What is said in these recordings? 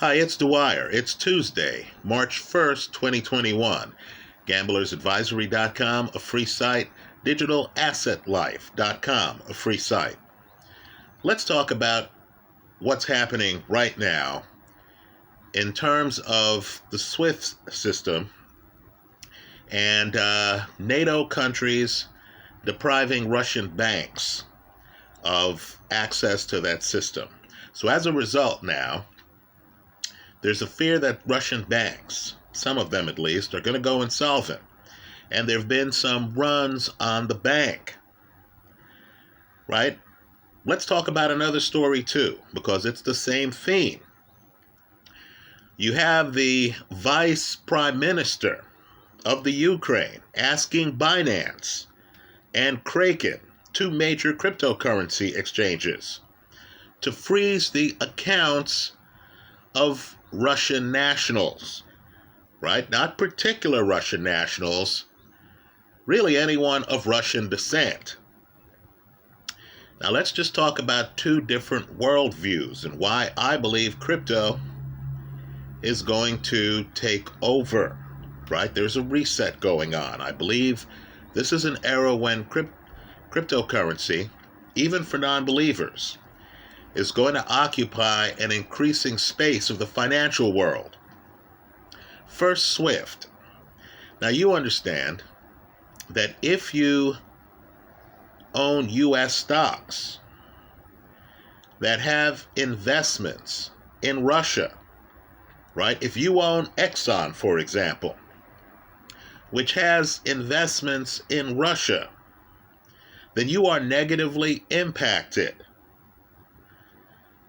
Hi, it's Dwyer. It's Tuesday, March 1st, 2021. GamblersAdvisory.com, a free site. DigitalAssetLife.com, a free site. Let's talk about what's happening right now in terms of the SWIFT system and NATO countries depriving Russian banks of access to that system. So as a result now, there's a fear that Russian banks, some of them at least, are going to go insolvent. And there have been some runs on the bank, right? Let's talk about another story too, because it's the same theme. You have the vice prime minister of the Ukraine asking Binance and Kraken, two major cryptocurrency exchanges, to freeze the accounts of Russian nationals, right? Not particular Russian nationals, really anyone of Russian descent. Now let's just talk about two different worldviews and why I believe crypto is going to take over, right? There's a reset going on. I believe this is an era when cryptocurrency, even for non-believers, is going to occupy an increasing space of the financial world. First, SWIFT. Now you understand that if you own U.S. stocks that have investments in Russia, right? If you own Exxon, for example, which has investments in Russia, then you are negatively impacted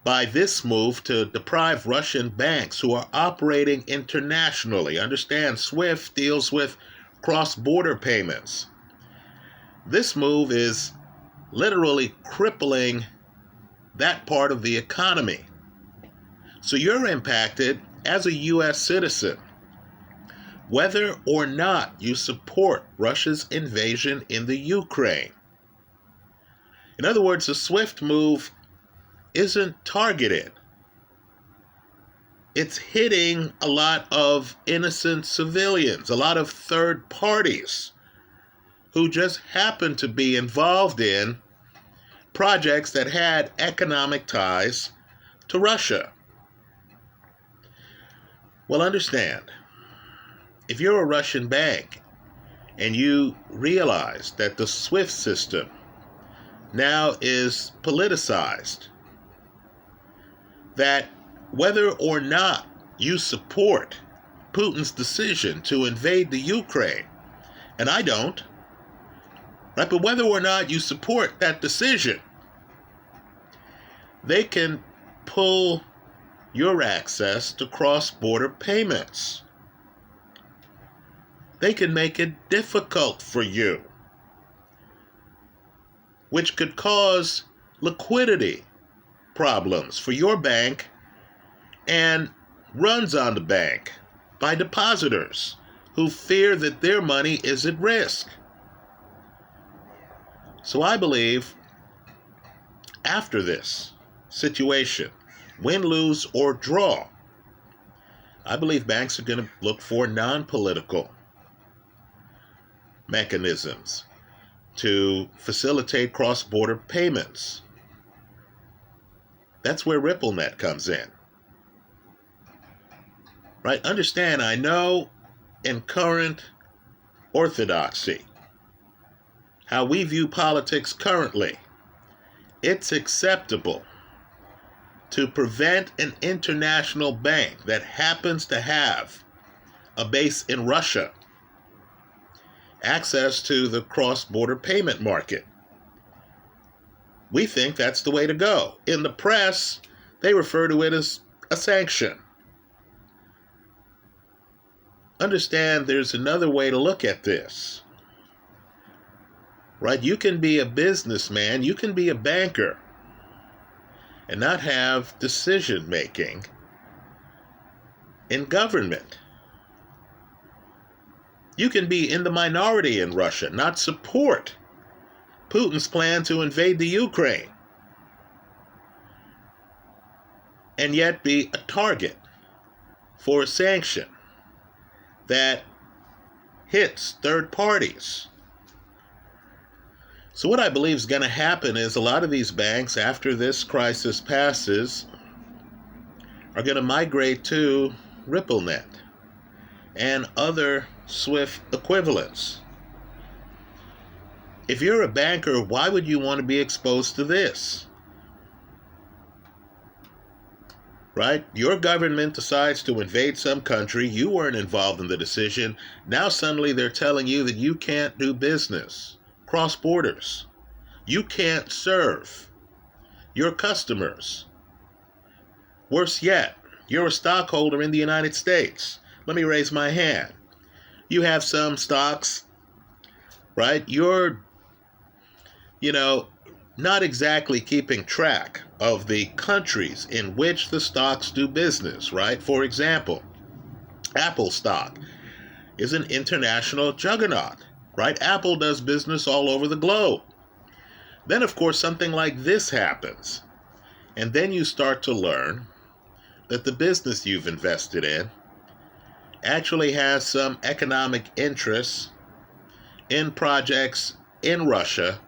by this move to deprive Russian banks who are operating internationally. Understand, SWIFT deals with cross-border payments. This move is literally crippling that part of the economy. So you're impacted as a U.S. citizen, whether or not you support Russia's invasion in the Ukraine. In other words, the SWIFT move isn't targeted. It's hitting a lot of innocent civilians, a lot of third parties who just happen to be involved in projects that had economic ties to Russia. Well, understand, if you're a Russian bank and you realize that the SWIFT system now is politicized, that whether or not you support Putin's decision to invade the Ukraine, and I don't, right? But whether or not you support that decision, they can pull your access to cross-border payments. They can make it difficult for you, which could cause liquidity problems for your bank and runs on the bank by depositors who fear that their money is at risk. So I believe after this situation, win, lose, or draw, I believe banks are going to look for non-political mechanisms to facilitate cross-border payments. That's where RippleNet comes in. Right? Understand, I know in current orthodoxy, how we view politics currently, it's acceptable to prevent an international bank that happens to have a base in Russia access to the cross-border payment market. We think that's the way to go. In the press, they refer to it as a sanction. Understand, there's another way to look at this, right? You can be a businessman, you can be a banker, and not have decision-making in government. You can be in the minority in Russia, not support Putin's plan to invade the Ukraine, and yet be a target for a sanction that hits third parties. So what I believe is going to happen is a lot of these banks, after this crisis passes, are going to migrate to RippleNet and other SWIFT equivalents. If you're a banker, why would you want to be exposed to this? Right? Your government decides to invade some country. You weren't involved in the decision. Now suddenly they're telling you that you can't do business cross borders. You can't serve your customers. Worse yet, you're a stockholder in the United States. Let me raise my hand. You have some stocks, right? You're, not exactly keeping track of the countries in which the stocks do business, right? For example, Apple stock is an international juggernaut, right? Apple does business all over the globe. Then, of course, something like this happens. And then you start to learn that the business you've invested in actually has some economic interests in projects in Russia,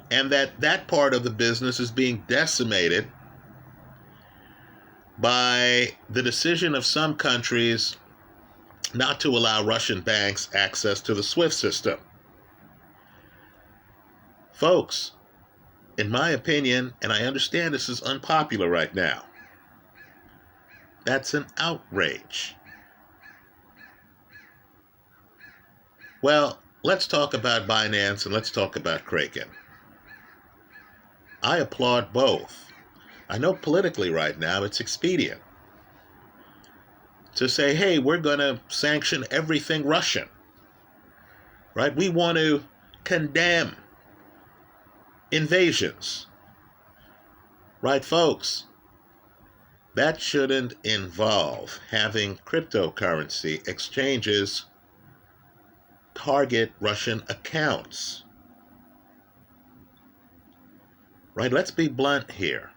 and that part of the business is being decimated by the decision of some countries not to allow Russian banks access to the SWIFT system. Folks, in my opinion, and I understand this is unpopular right now, that's an outrage. Well, let's talk about Binance and let's talk about Kraken. I applaud both. I know politically right now it's expedient to say, hey, we're going to sanction everything Russian, right? We want to condemn invasions, right, folks? That shouldn't involve having cryptocurrency exchanges target Russian accounts. Right? Let's be blunt here.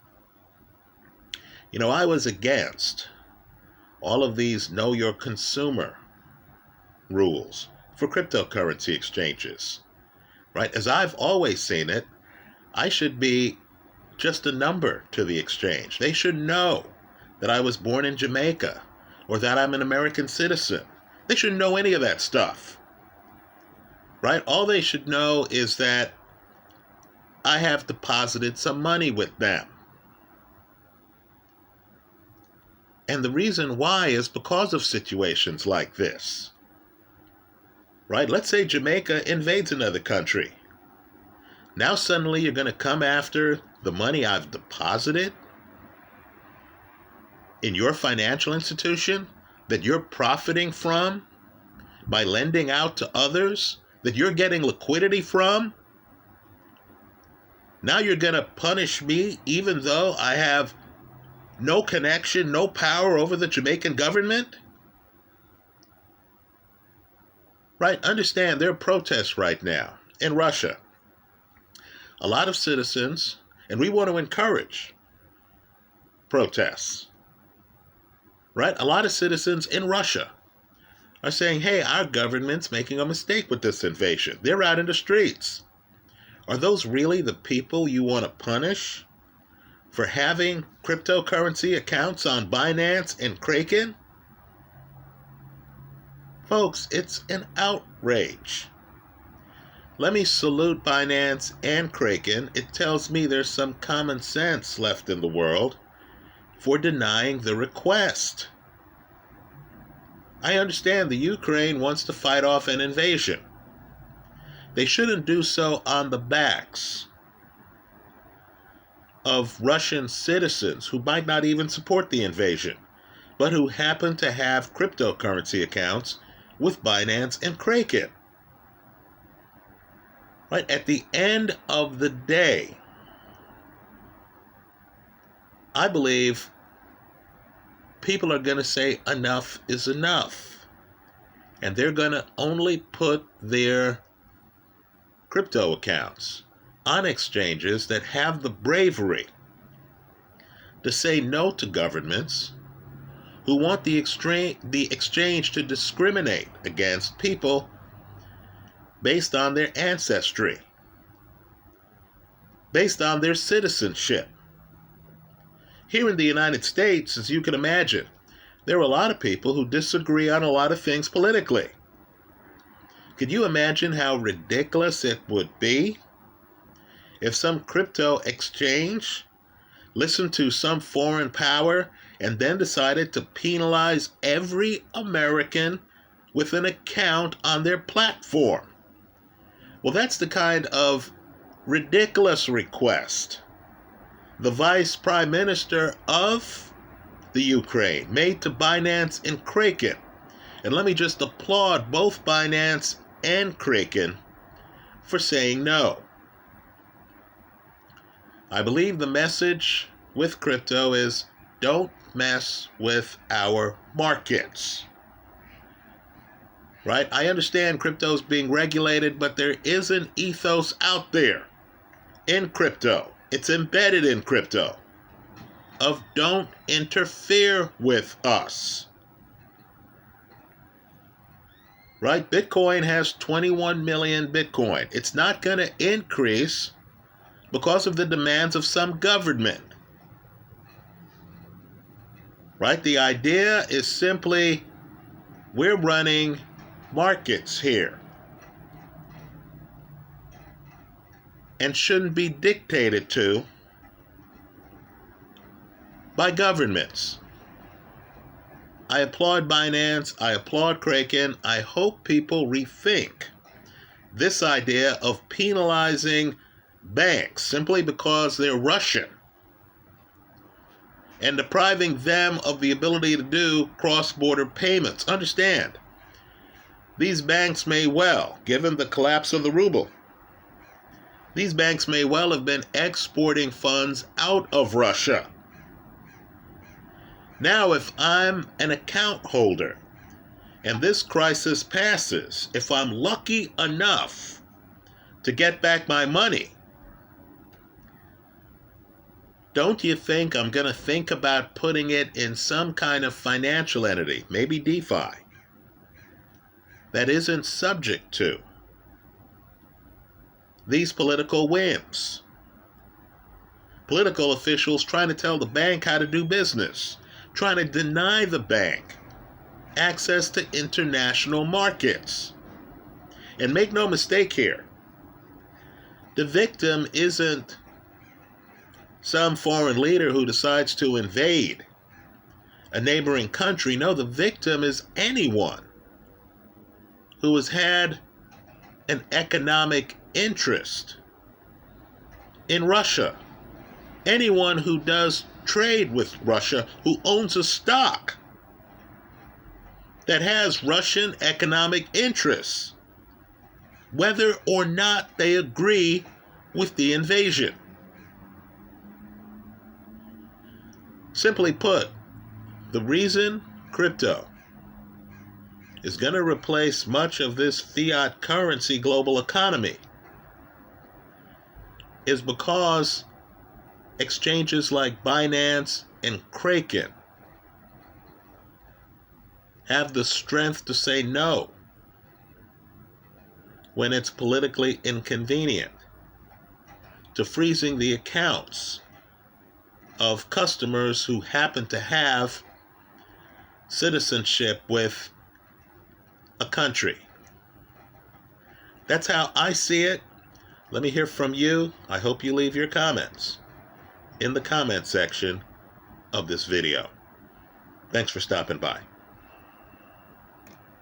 I was against all of these know your consumer rules for cryptocurrency exchanges. Right? As I've always seen it, I should be just a number to the exchange. They should know that I was born in Jamaica or that I'm an American citizen. They shouldn't know any of that stuff. Right? All they should know is that I have deposited some money with them. And the reason why is because of situations like this. Right? Let's say Jamaica invades another country. Now suddenly you're going to come after the money I've deposited in your financial institution that you're profiting from by lending out to others, that you're getting liquidity from. Now you're going to punish me even though I have no connection, no power over the Jamaican government? Right? Understand, there are protests right now in Russia. A lot of citizens, and we want to encourage protests. Right? A lot of citizens in Russia are saying, hey, our government's making a mistake with this invasion. They're out in the streets. Are those really the people you want to punish for having cryptocurrency accounts on Binance and Kraken? Folks, it's an outrage. Let me salute Binance and Kraken. It tells me there's some common sense left in the world for denying the request. I understand the Ukraine wants to fight off an invasion. They shouldn't do so on the backs of Russian citizens who might not even support the invasion, but who happen to have cryptocurrency accounts with Binance and Kraken. Right? At the end of the day, I believe people are going to say enough is enough. And they're going to only put their crypto accounts on exchanges that have the bravery to say no to governments who want the exchange to discriminate against people based on their ancestry, based on their citizenship. Here in the United States, as you can imagine, there are a lot of people who disagree on a lot of things politically. Could you imagine how ridiculous it would be if some crypto exchange listened to some foreign power and then decided to penalize every American with an account on their platform? Well, that's the kind of ridiculous request the Vice Prime Minister of the Ukraine made to Binance and Kraken. And let me just applaud both Binance and Kraken for saying no. I believe the message with crypto is don't mess with our markets. Right? I understand crypto is being regulated, but there is an ethos out there in crypto. It's embedded in crypto of don't interfere with us. Right? Bitcoin has 21 million Bitcoin. It's not going to increase because of the demands of some government. Right? The idea is simply we're running markets here and shouldn't be dictated to by governments. I applaud Binance. I applaud Kraken. I hope people rethink this idea of penalizing banks simply because they're Russian and depriving them of the ability to do cross-border payments. Understand, these banks may well, given the collapse of the ruble, these banks may well have been exporting funds out of Russia. Now, if I'm an account holder and this crisis passes, if I'm lucky enough to get back my money, don't you think I'm going to think about putting it in some kind of financial entity, maybe DeFi, that isn't subject to these political whims? Political officials trying to tell the bank how to do business, trying to deny the bank access to international markets. And make no mistake here, the victim isn't some foreign leader who decides to invade a neighboring country. No, the victim is anyone who has had an economic interest in Russia. Anyone who does trade with Russia, who owns a stock that has Russian economic interests, whether or not they agree with the invasion. Simply put, the reason crypto is going to replace much of this fiat currency global economy is because exchanges like Binance and Kraken have the strength to say no when it's politically inconvenient, to freezing the accounts of customers who happen to have citizenship with a country. That's how I see it. Let me hear from you. I hope you leave your comments in the comment section of this video. Thanks for stopping by.